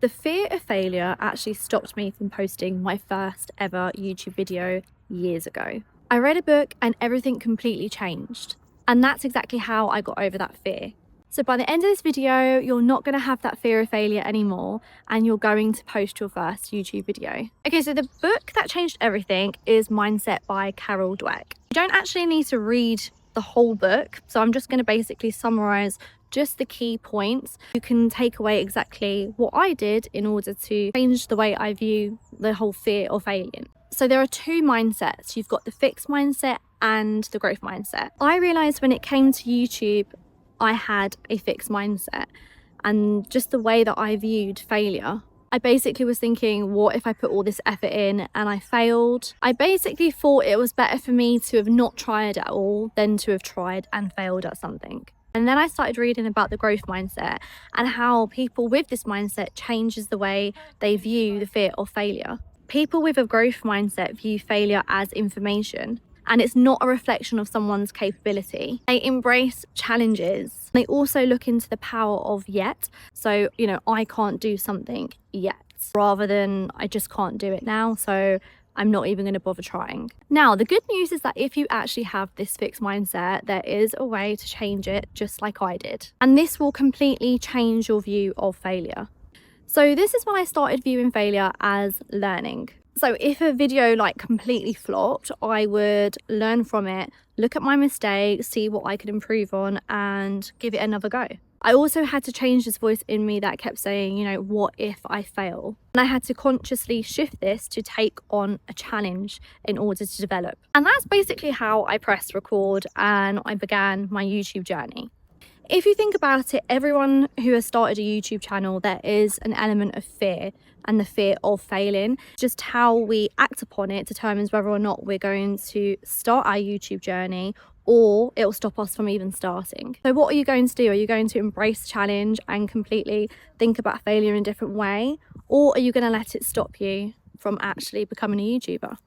The fear of failure actually stopped me from posting my first ever YouTube video years ago. I read a book and everything completely changed. And that's exactly how I got over that fear. So by the end of this video, you're not going to have that fear of failure anymore, and you're going to post your first YouTube video. Okay, so the book that changed everything is Mindset by Carol Dweck. You don't actually need to read the whole book, so I'm just going to basically summarize just the key points. You can take away exactly what I did in order to change the way I view the whole fear of failing. So there are two mindsets. You've got the fixed mindset and the growth mindset. I realized when it came to YouTube, I had a fixed mindset, and just the way that I viewed failure. I basically was thinking, what if I put all this effort in and I failed? I basically thought it was better for me to have not tried at all than to have tried and failed at something. And then I started reading about the growth mindset and how people with this mindset changes the way they view the fear of failure. People with a growth mindset view failure as information, and it's not a reflection of someone's capability. They embrace challenges. They also look into the power of yet. So, I can't do something yet, rather than I just can't do it now, so I'm not even going to bother trying. Now, the good news is that if you actually have this fixed mindset, there is a way to change it, just like I did. And this will completely change your view of failure. So this is when I started viewing failure as learning. So if a video completely flopped, I would learn from it, look at my mistakes, see what I could improve on, and give it another go. I also had to change this voice in me that kept saying, what if I fail? And I had to consciously shift this to take on a challenge in order to develop. And that's basically how I pressed record and I began my YouTube journey. If you think about it, everyone who has started a YouTube channel, there is an element of fear and the fear of failing. Just how we act upon it determines whether or not we're going to start our YouTube journey, or it will stop us from even starting. So what are you going to do? Are you going to embrace challenge and completely think about failure in a different way? Or are you going to let it stop you from actually becoming a YouTuber?